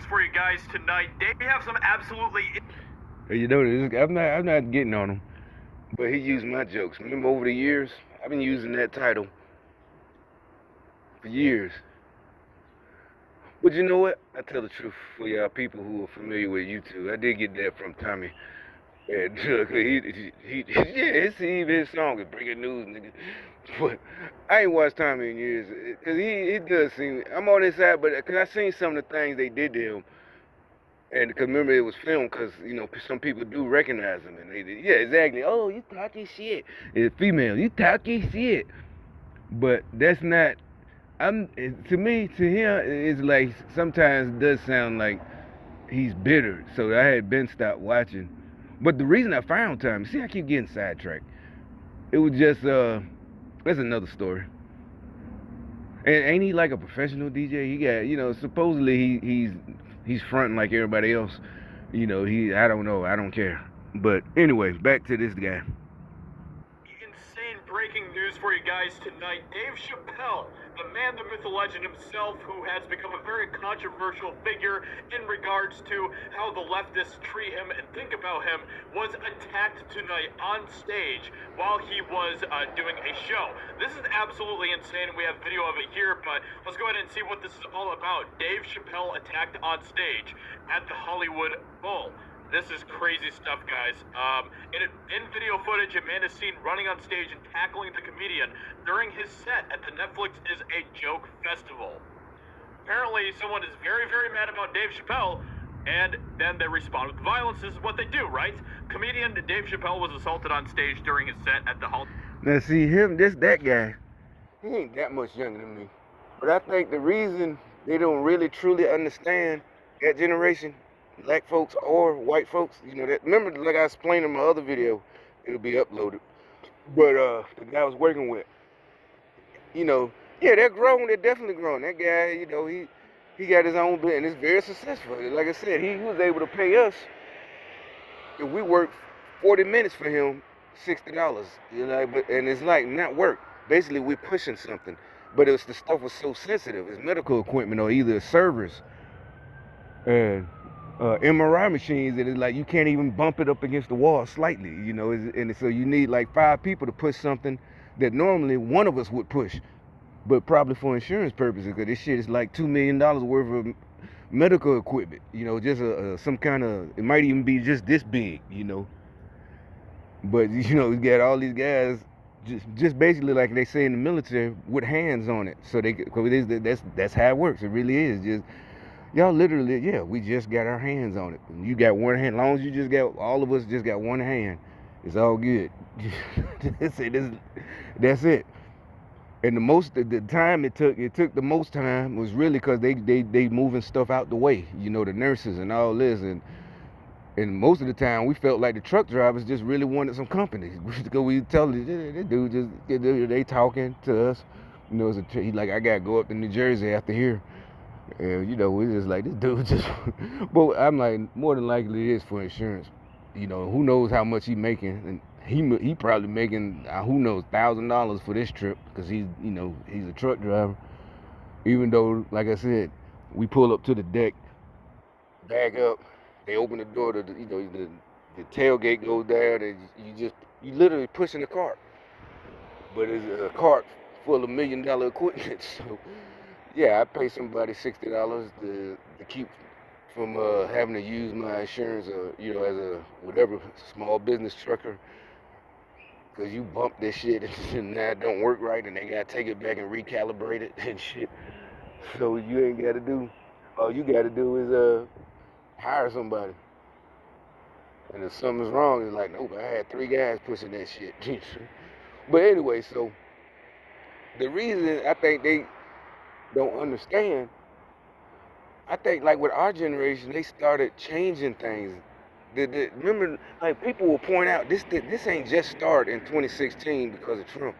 for you guys tonight. Dave, we have some absolutely... You know, I'm not getting on him, but he used my jokes. Remember, over the years, I've been using that title for years. But you know what? I tell the truth for y'all people who are familiar with YouTube. I did get that from Tommy. And his song is breaking news, nigga. But I ain't watched Tommy in years, cause he does seem. I'm on his side, but cause I seen some of the things they did to him, and cause remember it was filmed, cause you know some people do recognize him, and yeah, exactly. Oh, you talking shit? It's female. You talking shit? But that's not. To me, to him, it's like sometimes it does sound like he's bitter. So I had been stopped watching. But the reason I found Tommy, see, I keep getting sidetracked. It was just that's another story. And ain't he like a professional DJ? He got, supposedly he's fronting like everybody else. I don't know, I don't care. But anyway, back to this guy. Insane breaking news for you guys tonight. Dave Chappelle, the man, the myth, the legend himself, who has become a very controversial figure in regards to how the leftists treat him and think about him, was attacked tonight on stage while he was doing a show. This is absolutely insane. We have video of it here, but let's go ahead and see what this is all about. Dave Chappelle attacked on stage at the Hollywood Bowl. This is crazy stuff, guys. In video footage, a man is seen running on stage and tackling the comedian during his set at the Netflix Is a Joke Festival. Apparently, someone is very, very mad about Dave Chappelle, and then they respond with violence. This is what they do, right? Comedian Dave Chappelle was assaulted on stage during his set at the Hall. Now, see, that guy, he ain't that much younger than me. But I think the reason they don't really truly understand that generation, black folks or white folks, remember, like I explained in my other video, it'll be uploaded. But the guy I was working with, yeah, they're grown, they're definitely grown. That guy, he got his own business, and it's very successful. Like I said, he was able to pay us, if we worked 40 minutes for him, $60, and it's like not work. Basically, we're pushing something. But the stuff was so sensitive. It's medical equipment or either servers and MRI machines that it's like you can't even bump it up against the wall slightly, and so you need like 5 people to push something that normally one of us would push, but probably for insurance purposes, because this shit is like $2 million worth of medical equipment, just some kind of, it might even be just this big, but you got all these guys just basically like they say in the military with hands on it, so that's how it works. It really is just. Y'all literally, yeah, we just got our hands on it. You got one hand. As long as you just got, all of us just got one hand, it's all good. That's it. And the time it took the most time was really because they moving stuff out the way. The nurses and all this. And most of the time we felt like the truck drivers just really wanted some company. Because we tell them, this dude they talking to us. He's like, I got to go up to New Jersey after here. And we're just like, this dude just. But I'm like, more than likely it is for insurance. Who knows how much he's making, and he probably making who knows $1,000 for this trip because he's a truck driver. Even though, like I said, we pull up to the deck, bag up, they open the door to the tailgate goes down, and you literally pushing the cart, but it's a cart full of $1 million equipment. So. Yeah, I pay somebody $60 to keep from having to use my insurance, as a whatever small business trucker, because you bump this shit and now it don't work right, and they gotta take it back and recalibrate it and shit. So you ain't gotta do. All you gotta do is hire somebody. And if something's wrong, it's like, nope, I had 3 guys pushing that shit. But anyway, so the reason I think they don't understand, I think like with our generation, they started changing things. Remember, like people will point out, this ain't just started in 2016 because of Trump.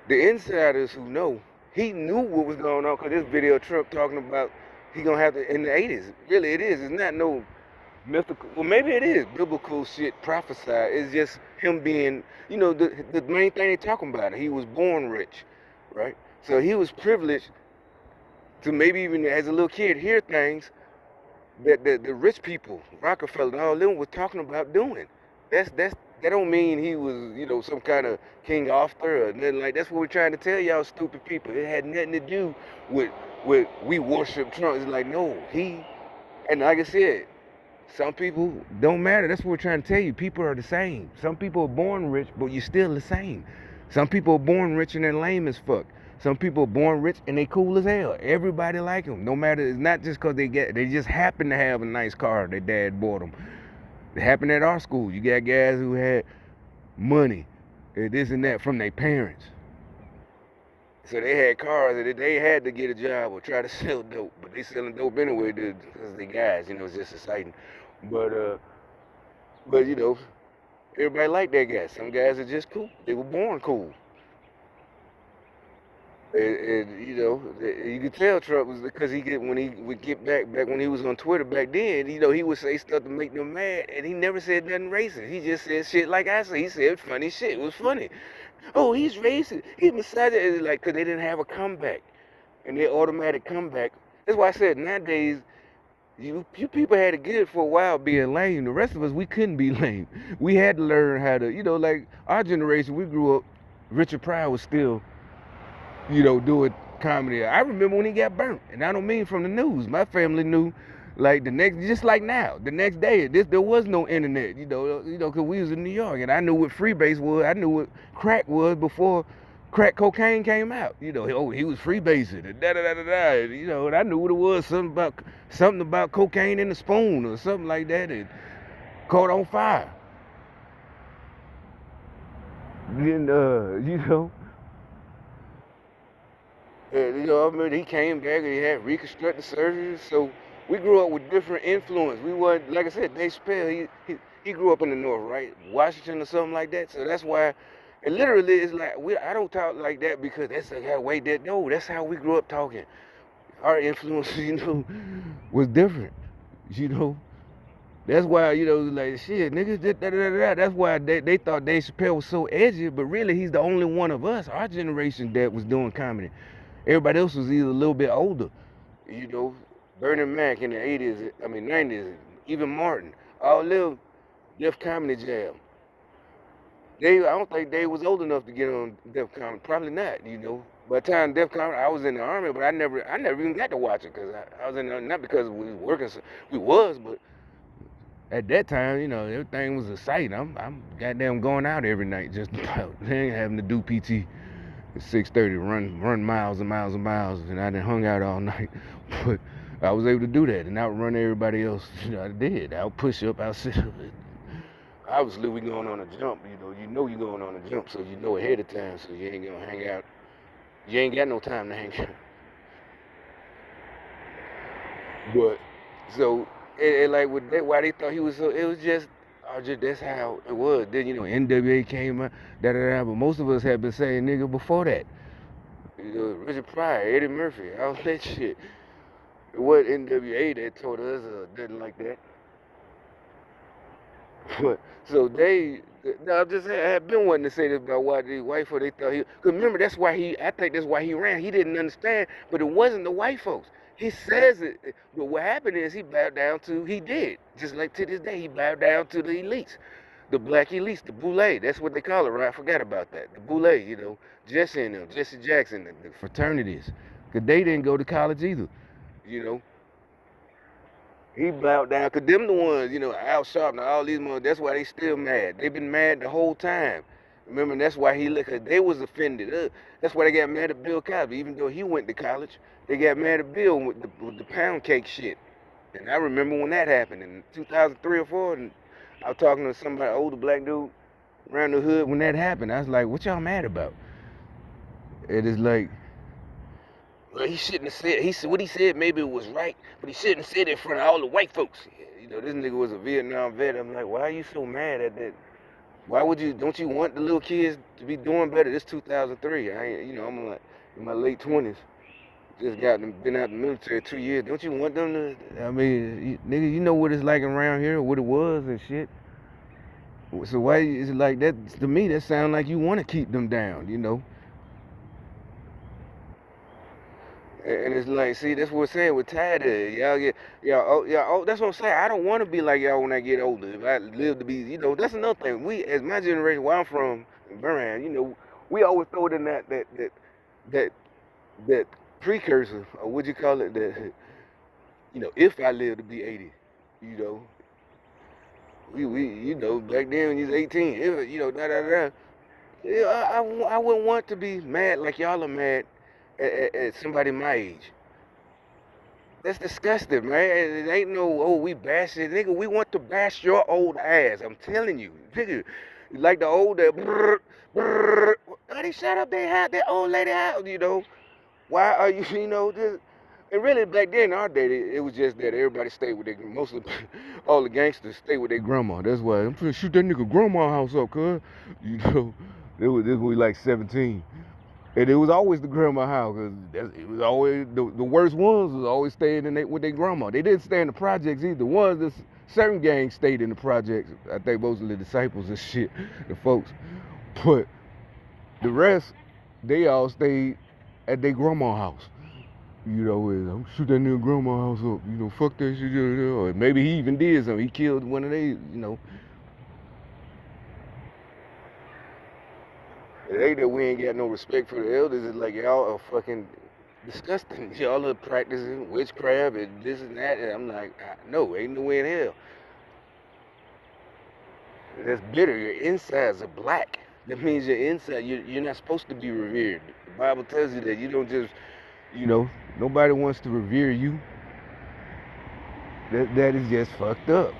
The insiders who know, he knew what was going on, because this video of Trump talking about he gonna have to, in the 80s, really it is, it's not no mythical, well maybe it is biblical shit prophesied. It's just him being, the main thing they talking about, he was born rich, right? So he was privileged to maybe even as a little kid hear things that the rich people, Rockefeller and all them was talking about doing. That don't mean he was, some kind of King Arthur or nothing like. That's what we're trying to tell y'all stupid people. It had nothing to do with we worship Trump. It's like no, and like I said, some people don't matter. That's what we're trying to tell you. People are the same. Some people are born rich, but you're still the same. Some people are born rich and they're lame as fuck. Some people are born rich and they cool as hell. Everybody like them. No matter, it's not just because they just happen to have a nice car their dad bought them. It happened at our school. You got guys who had money, and this and that from their parents. So they had cars and they had to get a job or try to sell dope, but they selling dope anyway because they guys, it's just exciting. But but everybody like that guy. Some guys are just cool. They were born cool. And you could tell Trump was because when he would get back when he was on Twitter back then, he would say stuff to make them mad, and he never said nothing racist. He just said shit like I said. He said funny shit. It was funny. Oh, he's racist. He's misogynist. Like, because they didn't have a comeback, and their automatic comeback. That's why I said nowadays you people had it good for a while being lame. The rest of us, we couldn't be lame. We had to learn how to, like our generation. We grew up. Richard Pryor was still doing comedy. I remember when he got burnt, and I don't mean from the news. My family knew, like just like now, the next day. There was no internet, because we was in New York, and I knew what freebase was. I knew what crack was before crack cocaine came out. Oh, he was freebasing, and da da da da da. And I knew what it was. Something about cocaine in the spoon or something like that, and caught on fire. Then And I remember he came back and he had reconstructive surgery. So we grew up with different influence. We weren't, like I said, Dave Chappelle, he grew up in the North, right? Washington or something like that. So that's why, and literally it's like, I don't talk like that because that's how way that, no, that's how we grew up talking. Our influence, was different, you know. That's why, like, shit, niggas, da, da, da, da. That's why they thought Dave Chappelle was so edgy, but really he's the only one of us, our generation, that was doing comedy. Everybody else was either a little bit older, you know. Bernie Mac in the 80s, I mean 90s, even Martin, all them Def Comedy Jam. I don't think they was old enough to get on Def Comedy. Probably not, By the time Def Comedy, I was in the army, but I never even got to watch it because I was in the, not because we was working, we was, but at that time, everything was a sight. I'm goddamn going out every night just about. They ain't having to do PT. At 6:30, run miles and miles and miles, and I done hung out all night. But I was able to do that and outrun everybody else. I did. I'll push up, I'll sit up. Obviously, we going on a jump. You're going on a jump, so you know ahead of time, so you ain't gonna hang out. You ain't got no time to hang out. But so, and like with that, why they thought he was so? It was just that's how it was. Then NWA came out, da da da. But most of us had been saying nigga before that. Richard Pryor, Eddie Murphy, all that shit. It wasn't NWA that told us nothing like that. But so no, I'm just saying, I had been wanting to say this about why the white folks, they thought he, because remember, I think that's why he ran. He didn't understand, but it wasn't the white folks. He says it, but what happened is he did. Just like to this day, he bowed down to the elites, the black elites, the boule. That's what they call it, right? I forgot about that. The boule, Jesse and them, Jesse Jackson, the fraternities. Because they didn't go to college either, you know. He bowed down, cause them the ones, Al Sharpton, all these mother. That's why they still mad. They been mad the whole time. Remember, that's why cause they was offended. That's why they got mad at Bill Cosby, even though he went to college. They got mad at Bill with the pound cake shit. And I remember when that happened in 2003 or 4. And I was talking to somebody, older black dude, around the hood when that happened. I was like, "What y'all mad about?" It is like, well, he shouldn't have said. He said what he said. Maybe it was right, but he shouldn't have said it in front of all the white folks. This nigga was a Vietnam vet. I'm like, why are you so mad at that? Why would you? Don't you want the little kids to be doing better? This 2003. I ain't, I'm like in my late 20s. Just been out the military 2 years. Don't you want them to? I mean, nigga, you know what it's like around here, what it was and shit. So why is it like that? To me, that sound like you want to keep them down, And it's like, see, that's what we're saying. We're tired of it. Y'all, that's what I'm saying. I don't want to be like y'all when I get older. If I live to be, that's another thing. We, as my generation, where I'm from, in Birmingham, we always throw it in that that precursor, or what you call it, that, if I live to be 80, you know, back then when you was 18, if, da da da. Yeah, I wouldn't want to be mad like y'all are mad at somebody my age. That's disgusting, man. It ain't no, oh, we bash it. Nigga, we want to bash your old ass. I'm telling you. Nigga, like the old, brrr, brrr. Honey, shut up, they have that old lady out, Why are you, this? And really, back then, in our day, it was just that everybody stayed with their, mostly all the gangsters stayed with their grandma. That's why I'm finna shoot that nigga grandma house up, cuz. You know, this was like 17. And it was always the grandma house, because it was always, the worst ones was always staying with their grandma. They didn't stay in the projects either. Certain gangs stayed in the projects. I think mostly the disciples and shit, the folks. But the rest, they all stayed at their grandma house. And I'm shoot that nigga grandma house up. Fuck that shit. Or maybe he even did something. He killed one of they. It ain't that we ain't got no respect for the elders. It's like y'all are fucking disgusting. Y'all are practicing witchcraft and this and that. And I'm like, no, ain't no way in hell. That's bitter. Your insides are black. That means your inside, you're not supposed to be revered. The Bible tells you that you don't just, nobody wants to revere you. That is just fucked up.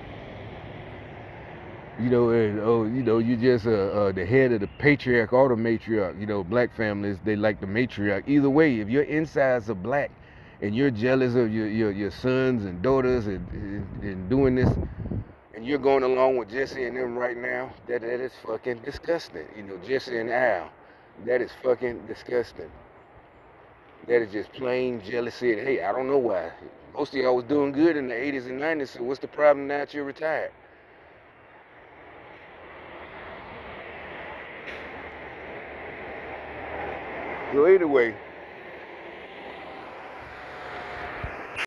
And you just the head of the patriarch or the matriarch. Black families, they like the matriarch. Either way, if your insides are black and you're jealous of your sons and daughters and doing this, and you're going along with Jesse and them right now, that is fucking disgusting. Jesse and Al, that is fucking disgusting. That is just plain jealousy. And hey, I don't know why. Most of y'all was doing good in the 80s and 90s, so what's the problem now that you're retired? So anyway,